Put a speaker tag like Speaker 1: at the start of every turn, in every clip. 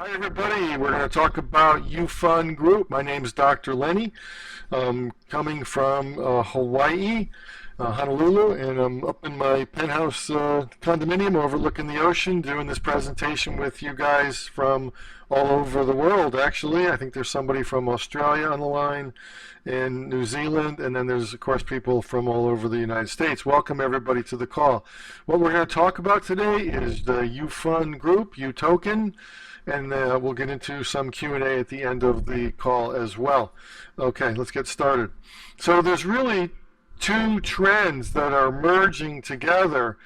Speaker 1: Hi everybody, we're going to talk about ufun Group. My name is Dr. Lenny, coming from Hawaii, Honolulu, and I'm up in my penthouse condominium overlooking the ocean doing this presentation with you guys from all over the world. Actually, I think there's somebody from Australia on the line and New Zealand, and then there's of course people from all over the United States. Welcome everybody to the call. What we're going to talk about today is the ufun Group, utoken, and we'll get into some Q&A at the end of the call as well. Okay, let's get started. So there's really two trends that are merging together,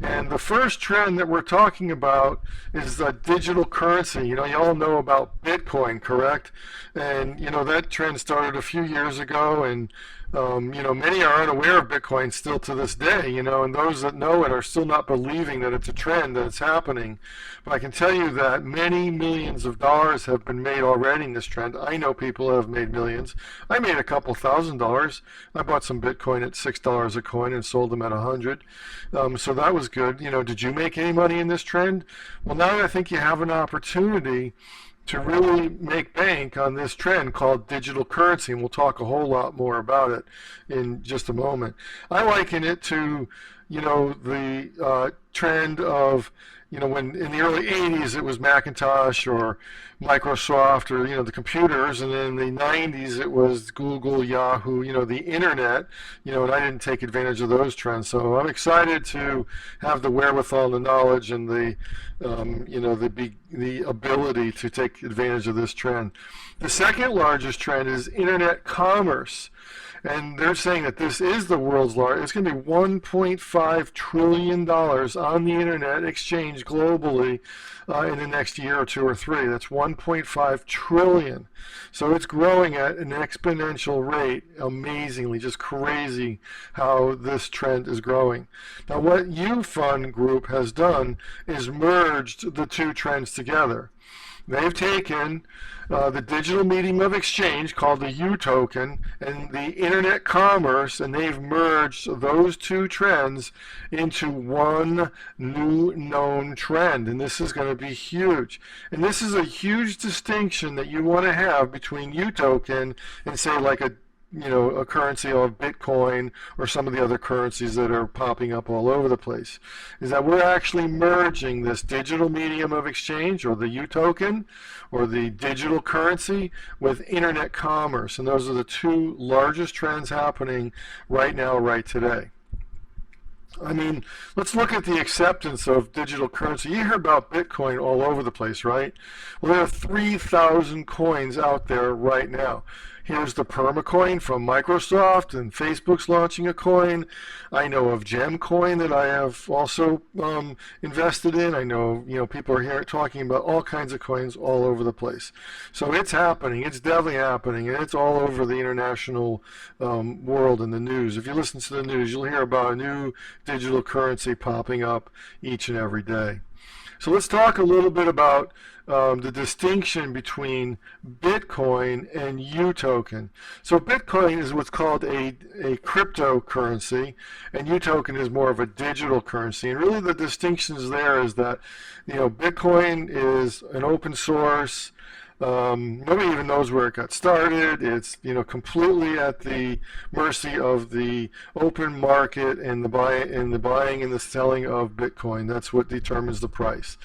Speaker 1: and the first trend that we're talking about is digital currency. You all know about Bitcoin, correct? And that trend started a few years ago, and many are unaware of Bitcoin still to this day, and those that know it are still not believing that it's a trend, that it's happening. But I can tell you that many millions of dollars have been made already in this trend. I know people have made millions. I made a couple $1,000s. I bought some Bitcoin at $6 a coin and sold them at 100. So that was good. Did you make any money in this trend? Well, now I think you have an opportunity to really make bank on this trend called digital currency, and we'll talk a whole lot more about it in just a moment. I liken it to, the trend of, when in the early 80s it was Macintosh or Microsoft or, the computers, and then in the 90s it was Google, Yahoo, the internet, and I didn't take advantage of those trends. So I'm excited to have the wherewithal, the knowledge, and the ability to take advantage of this trend. The second largest trend is internet commerce. And they're saying that this is the world's largest. It's going to be $1.5 trillion on the internet exchange globally in the next year or two or three. That's 1.5 trillion. So it's growing at an exponential rate, amazingly, just crazy how this trend is growing. Now, what ufun Group has done is merged the two trends together. They've taken the digital medium of exchange called the utoken and the internet commerce, and they've merged those two trends into one new known trend, and this is going to be huge. And this is a huge distinction that you want to have between utoken and, say, like a currency of Bitcoin or some of the other currencies that are popping up all over the place, is that we're actually merging this digital medium of exchange, or the utoken, or the digital currency, with internet commerce. And those are the two largest trends happening right now, right today. I mean, let's look at the acceptance of digital currency. You hear about Bitcoin all over the place, right? Well, there are 3,000 coins out there right now. Here's the permacoin from Microsoft, and Facebook's launching a coin. I know of Gemcoin that I have also invested in. I know, people are here talking about all kinds of coins all over the place. So it's happening. It's definitely happening, and it's all over the international world in the news. If you listen to the news, you'll hear about a new digital currency popping up each and every day. So let's talk a little bit about the distinction between Bitcoin and utoken. So Bitcoin is what's called a cryptocurrency, and utoken is more of a digital currency. And really the distinctions there is that, Bitcoin is an open source. Nobody even knows where it got started. It's completely at the mercy of the open market and the buying and the selling of Bitcoin. That's what determines the price.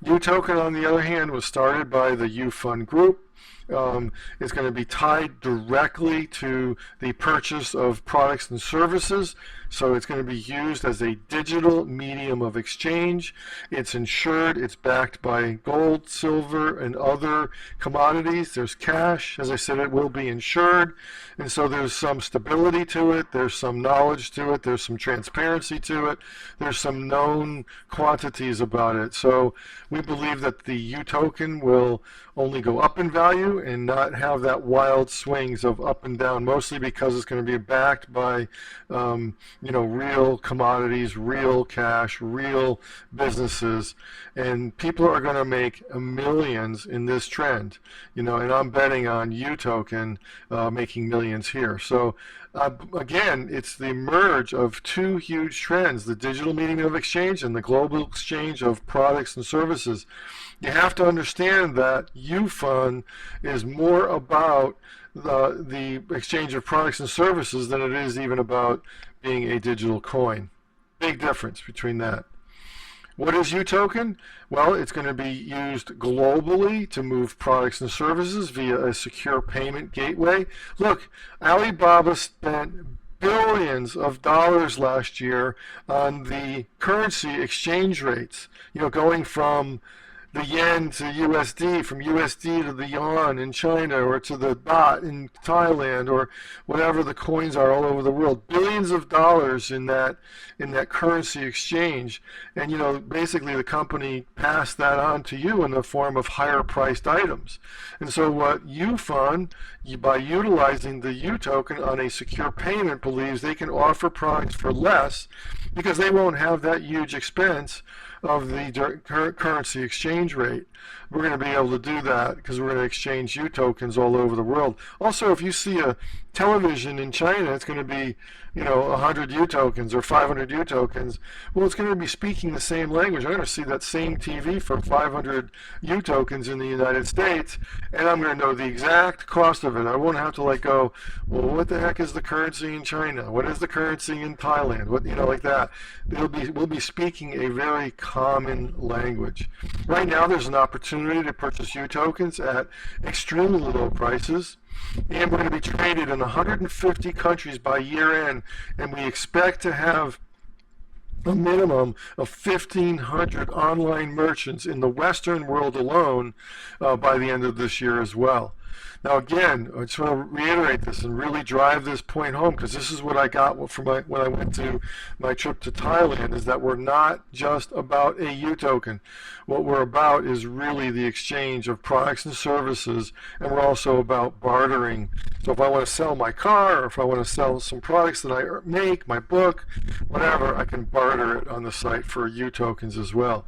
Speaker 1: utoken, on the other hand, was started by the ufun Group. It's going to be tied directly to the purchase of products and services. So it's going to be used as a digital medium of exchange. It's insured. It's backed by gold, silver, and other commodities. There's cash. As I said, it will be insured. And so there's some stability to it. There's some knowledge to it. There's some transparency to it. There's some known quantities about it. So we believe that the utoken will only go up in value. value and not have that wild swings of up and down, mostly because it's going to be backed by real commodities, real cash, real businesses, and people are going to make millions in this trend, and I'm betting on utoken making millions here. So again, it's the merge of two huge trends: the digital medium of exchange and the global exchange of products and services. You have to understand that ufun is more about the exchange of products and services than it is even about being a digital coin. Big difference between that. What is utoken? Well, it's going to be used globally to move products and services via a secure payment gateway. Look, Alibaba spent billions of dollars last year on the currency exchange rates, going from the yen to USD, from USD to the yuan in China, or to the baht in Thailand, or whatever the coins are all over the world. Billions of dollars in that currency exchange, and basically the company passed that on to you in the form of higher priced items. And so what ufun, by utilizing the utoken on a secure payment, believes they can offer products for less because they won't have that huge expense of the currency exchange rate. We're going to be able to do that because we're going to exchange utokens all over the world. Also, if you see a television in China, it's going to be 100 utokens or 500 utokens. Well, it's going to be speaking the same language. I'm going to see that same TV for 500 utokens in the United States, and I'm going to know the exact cost of it. I won't have to go, well, what the heck is the currency in China? What is the currency in Thailand? What, like that. We'll be speaking a very common language. Right now, there's an opportunity to purchase utokens at extremely low prices. And we're going to be traded in 150 countries by year end, and we expect to have a minimum of 1,500 online merchants in the Western world alone by the end of this year as well. Now again, I just want to reiterate this and really drive this point home, because this is what I got from when I went to my trip to Thailand, is that we're not just about a utoken. What we're about is really the exchange of products and services, and we're also about bartering. So if I want to sell my car, or if I want to sell some products that I make, my book, whatever, I can barter it on the site for utokens as well.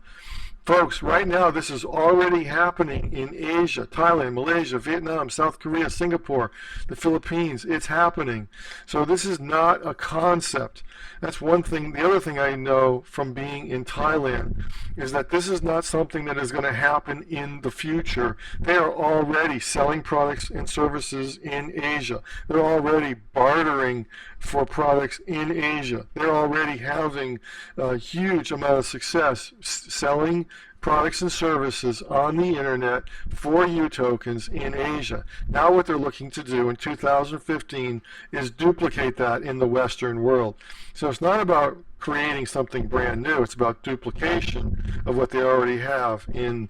Speaker 1: Folks, right now this is already happening in Asia, Thailand, Malaysia, Vietnam, South Korea, Singapore, the Philippines. It's happening. So this is not a concept. That's one thing. The other thing I know from being in Thailand is that this is not something that is going to happen in the future. They are already selling products and services in Asia. They're already bartering for products in Asia. They're already having a huge amount of success selling products and services on the internet for utokens in Asia. Now what they're looking to do in 2015 is duplicate that in the Western world. So it's not about creating something brand new. It's about duplication of what they already have in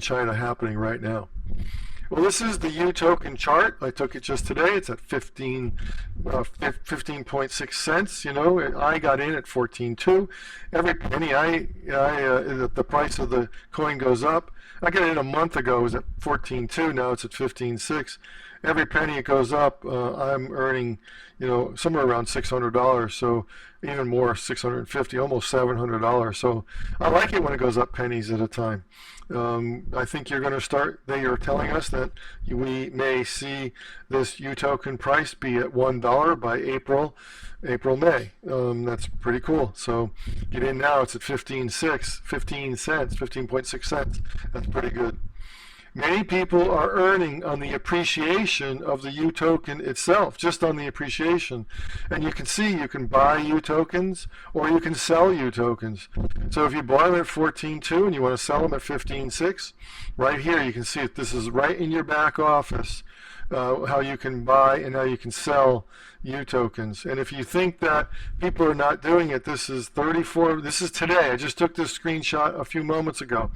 Speaker 1: China happening right now. Well, this is the utoken chart. I took it just today. It's at 15.6 cents. I got in at 14.2. Every penny the price of the coin goes up. I got in a month ago. It was at 14.2. Now it's at 15.6. Every penny it goes up, I'm earning, somewhere around $600. So even more, $650, almost $700. So I like it when it goes up pennies at a time. I think you're going to start. They are telling us that we may see this utoken price be at $1 by April, May. That's pretty cool. So get in now. It's at 15 cents, 15.6 cents. That's pretty good. Many people are earning on the appreciation of the utoken itself, just on the appreciation. And you can see you can buy utokens or you can sell utokens. So if you buy them at 14.2 and you want to sell them at 15.6, right here you can see it. This is right in your back office, how you can buy and how you can sell utokens. And if you think that people are not doing it, this is today. I just took this screenshot a few moments ago.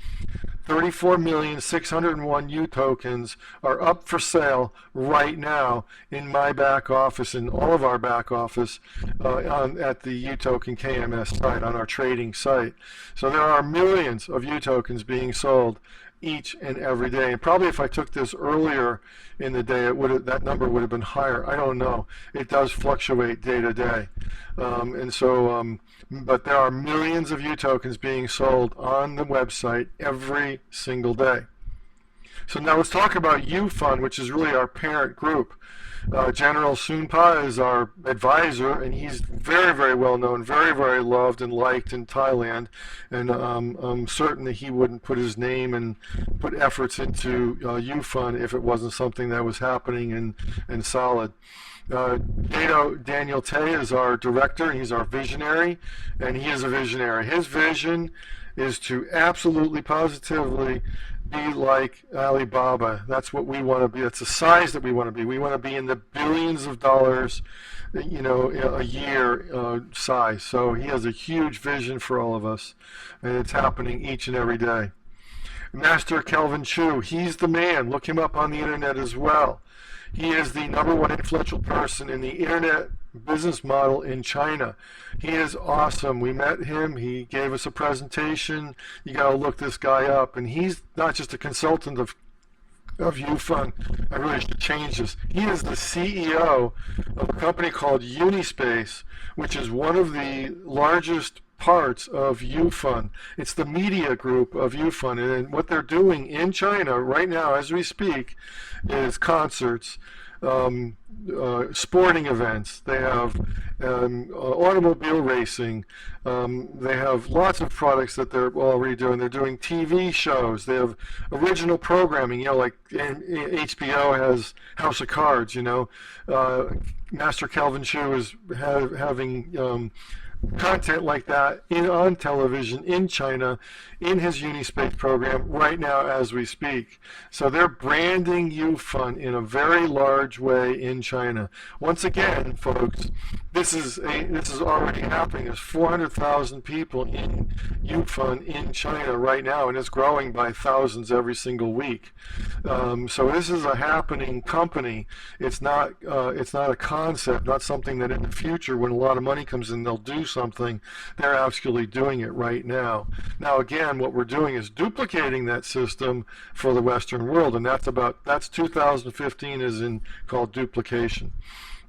Speaker 1: 34,601 utokens are up for sale right now in my back office, in all of our back office at the utoken KMS site, on our trading site. So there are millions of utokens being sold each and every day. And probably if I took this earlier in the day, that number would have been higher. I don't know. It does fluctuate day to day. But there are millions of utokens being sold on the website every single day. So now let's talk about ufun, which is really our parent group. General Sunpa is our advisor, and he's very, very well known, very, very loved and liked in Thailand. And I'm certain that he wouldn't put his name and put efforts into ufun if it wasn't something that was happening and solid. Daniel Tay is our director, and he's our visionary, and he is a visionary. His vision is to absolutely, positively be like Alibaba. That's what we want to be. That's the size that we want to be. We want to be in the billions of dollars, a year size. So he has a huge vision for all of us, and it's happening each and every day. Master Kelvin Chu, he's the man. Look him up on the internet as well. He is the #1 influential person in the internet business model in China. He is awesome. We met him. He gave us a presentation. You got to look this guy up. And he's not just a consultant of ufun. I really should change this. He is the CEO of a company called Unispace, which is one of the largest parts of ufun. It's the media group of ufun, and what they're doing in China right now as we speak is concerts, sporting events. They have automobile racing. They have lots of products that they're already doing. They're doing TV shows. They have original programming, like HBO has House of Cards. Master Kelvin Chu is having content like that on television in China in his Unispace program right now as we speak. So they're branding ufun in a very large way in China. Once again, folks, this is already happening. There's 400,000 people in ufun in China right now, and it's growing by thousands every single week. So this is a happening company. It's not a concept, not something that in the future, when a lot of money comes in, they'll do something. They're actually doing it right now. Now again, what we're doing is duplicating that system for the Western world, and that's 2015 is in called duplication.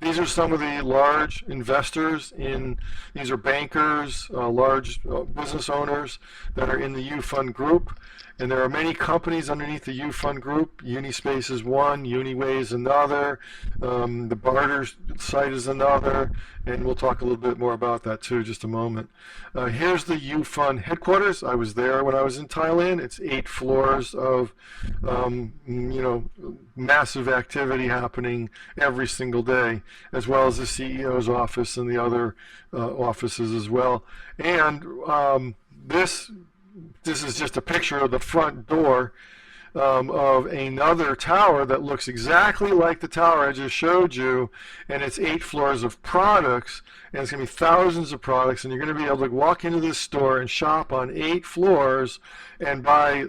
Speaker 1: These are some of the large investors these are bankers, large business owners that are in the ufun group. And there are many companies underneath the ufun group. Unispace is one, Uniway is another, the Barter site is another, and we'll talk a little bit more about that too in just a moment. Here's the ufun headquarters. I was there when I was in Thailand. It's 8 floors of massive activity happening every single day, as well as the CEO's office and the other offices as well. And this is just a picture of the front door of another tower that looks exactly like the tower I just showed you, and it's 8 floors of products, and it's going to be thousands of products, and you're going to be able to walk into this store and shop on 8 floors and buy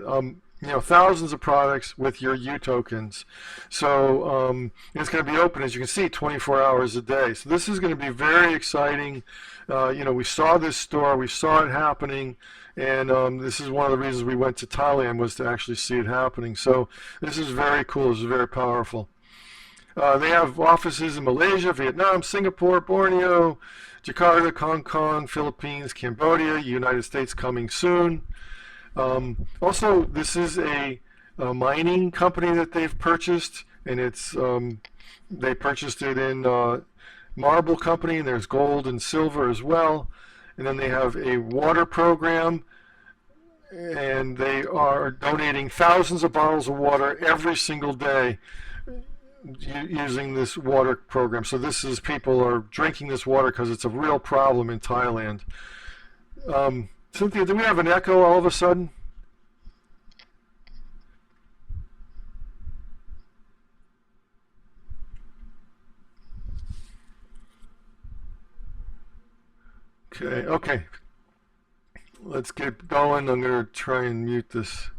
Speaker 1: thousands of products with your utokens. So it's going to be open, as you can see, 24 hours a day. So this is going to be very exciting. We saw this store, we saw it happening, and this is one of the reasons we went to Thailand, was to actually see it happening. So this is very cool. This is very powerful. They have offices in Malaysia, Vietnam, Singapore, Borneo, Jakarta, Hong Kong, Philippines, Cambodia, United States coming soon. Also, this is a mining company that they've purchased, and they purchased it in marble company, and there's gold and silver as well. And then they have a water program, and they are donating thousands of bottles of water every single day using this water program. So people are drinking this water because it's a real problem in Thailand. Cynthia, do we have an echo all of a sudden? Okay. Let's get going. I'm going to try and mute this.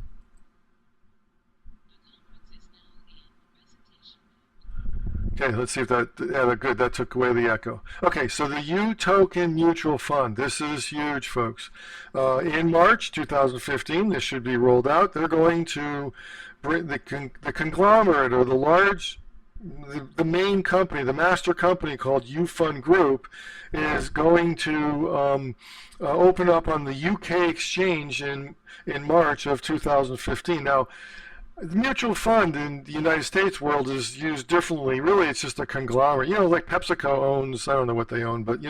Speaker 1: Okay, let's see if that, yeah, good, that took away the echo. Okay, so the utoken mutual fund, this is huge, folks. In March 2015, this should be rolled out. They're going to bring the conglomerate, or the main company, the master company called ufun Group, is going to open up on the UK exchange in March of 2015. Now, the mutual fund in the United States world is used differently. Really, it's just a conglomerate. Like PepsiCo owns, I don't know what they own, but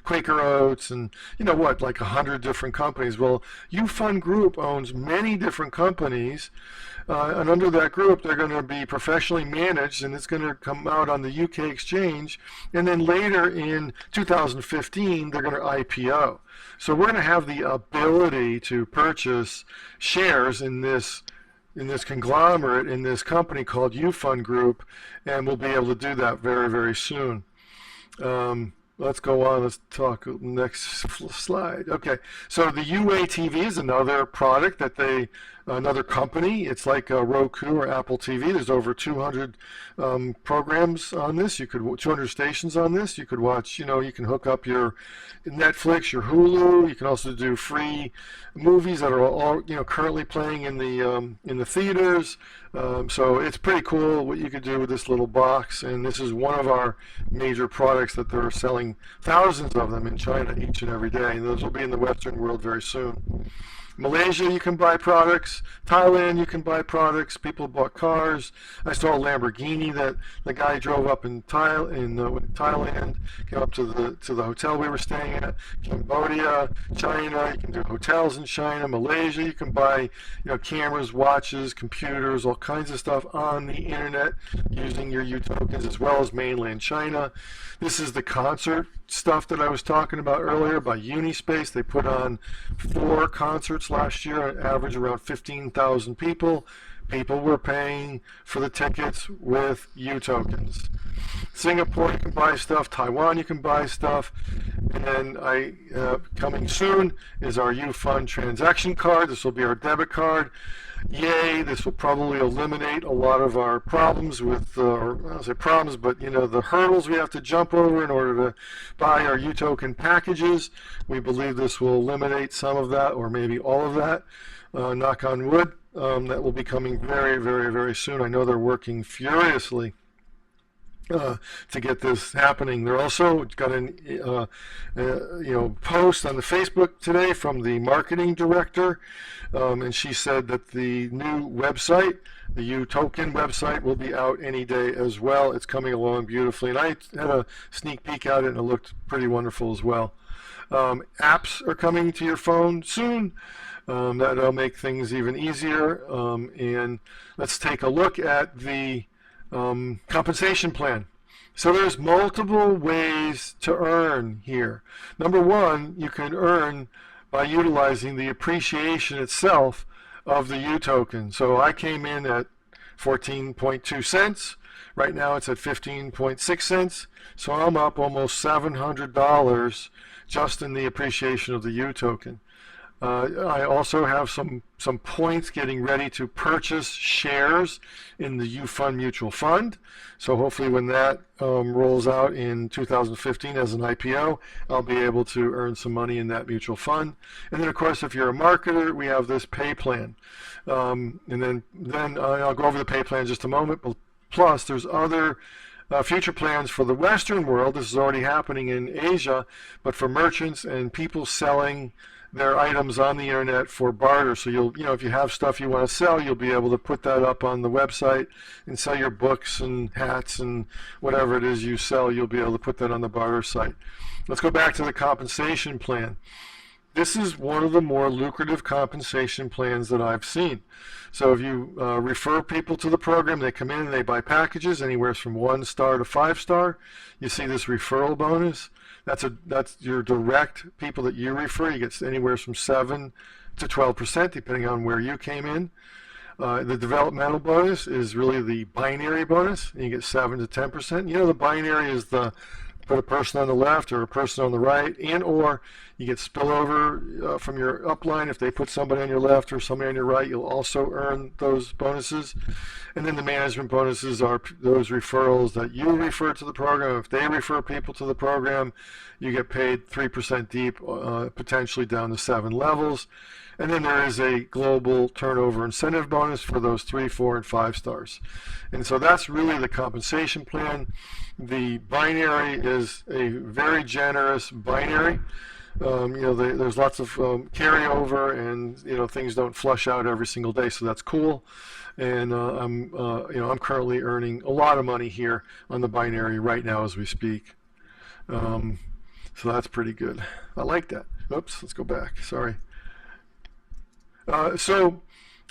Speaker 1: Quaker Oats and like 100 different companies. Well, ufun Group owns many different companies, and under that group, they're going to be professionally managed, and it's going to come out on the UK exchange. And then later in 2015, they're going to IPO. So we're going to have the ability to purchase shares in this conglomerate, in this company called ufun Group, and we'll be able to do that very, very soon. Let's go on. Let's talk next slide. Okay, so the UATV is another product that another company. It's like Roku or Apple TV. There's over 200 programs on this. 200 stations on this. You could watch. You can hook up your Netflix, your Hulu. You can also do free movies that are all currently playing in the theaters. So it's pretty cool what you could do with this little box, and this is one of our major products that they're selling thousands of them in China each and every day, and those will be in the Western world very soon. Malaysia, you can buy products. Thailand, you can buy products. People bought cars. I saw a Lamborghini that the guy drove up in Thailand, came up to the hotel we were staying at. Cambodia, China, you can do hotels in China. Malaysia, you can buy cameras, watches, computers, all kinds of stuff on the internet using your utokens, as well as mainland China. This is the concert stuff that I was talking about earlier by Unispace. They put on 4 concerts last year, on average around 15,000 people. People were paying for the tickets with utokens. Singapore, you can buy stuff. Taiwan, you can buy stuff. And then coming soon is our ufun transaction card. This will be our debit card. Yay, this will probably eliminate a lot of our problems with, or I don't say problems, but the hurdles we have to jump over in order to buy our utoken packages. We believe this will eliminate some of that, or maybe all of that. Knock on wood. That will be coming very, very, very soon. I know they're working furiously to get this happening. They're also got an post on the Facebook today from the marketing director, and she said that the new website, the utoken website, will be out any day as well. It's coming along beautifully, and I had a sneak peek at it, and it looked pretty wonderful as well. Apps are coming to your phone soon. That'll make things even easier. And let's take a look at the compensation plan. So there's multiple ways to earn here. Number one, you can earn by utilizing the appreciation itself of the utoken. So I came in at 14.2 cents. Right now it's at 15.6 cents. So I'm up almost $700 just in the appreciation of the utoken. I also have some points getting ready to purchase shares in the ufun mutual fund. So hopefully when that rolls out in 2015 as an IPO, I'll be able to earn some money in that mutual fund. And then of course, if you're a marketer, we have this pay plan. And then I'll go over the pay plan in just a moment. But plus, there's other future plans for the Western world. This is already happening in Asia, but for merchants and people selling their items on the internet for barter. So if you have stuff you want to sell, you'll be able to put that up on the website and sell your books and hats and whatever it is you sell. You'll be able to put that on the barter site. Let's go back to the compensation plan. This is one of the more lucrative compensation plans that I've seen. So if you refer people to the program, they come in and they buy packages anywhere from 1 star to 5 star. You see this referral bonus. That's your direct people that you refer. You get anywhere from 7 to 12%, depending on where you came in. The developmental bonus is really the binary bonus, and you get 7 to 10%. The binary is the put a person on the left or a person on the right, and or you get spillover from your upline. If they put somebody on your left or somebody on your right, you'll also earn those bonuses. And then the management bonuses are those referrals that you refer to the program. If they refer people to the program, you get paid 3% deep, potentially down to 7 levels. And then there is a global turnover incentive bonus for those 3, 4, and 5 stars. And so that's really the compensation plan. The binary is a very generous binary. There's lots of carryover, and things don't flush out every single day, so that's cool. And I'm currently earning a lot of money here on the binary right now as we speak. So that's pretty good. I like that. Oops, let's go back. Sorry. So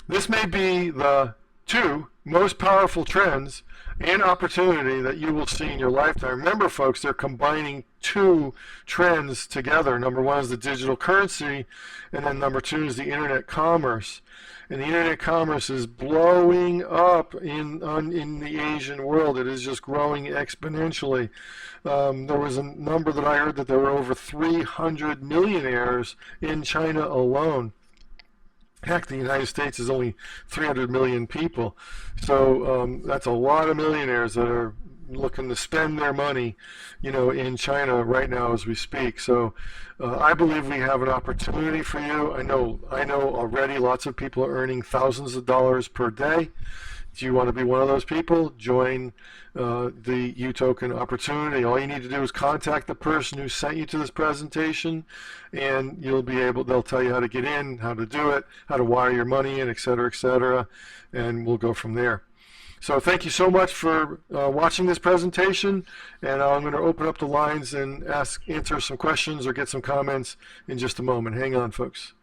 Speaker 1: this may be the 2 most powerful trends and opportunity that you will see in your lifetime. Remember, folks, they're combining 2 trends together. Number 1 is the digital currency, and then number 2 is the internet commerce. And the internet commerce is blowing up in the Asian world. It is just growing exponentially. There was a number that I heard that there were over 300 millionaires in China alone. Heck, the United States is only 300 million people, so that's a lot of millionaires that are looking to spend their money, in China right now as we speak. So I believe we have an opportunity for you. I know already lots of people are earning thousands of dollars per day. Do you want to be one of those people? Join the utoken opportunity. All you need to do is contact the person who sent you to this presentation, and they'll tell you how to get in, how to do it, how to wire your money in, etc., and we'll go from there. So thank you so much for watching this presentation, and I'm going to open up the lines and answer some questions or get some comments in just a moment. Hang on, folks.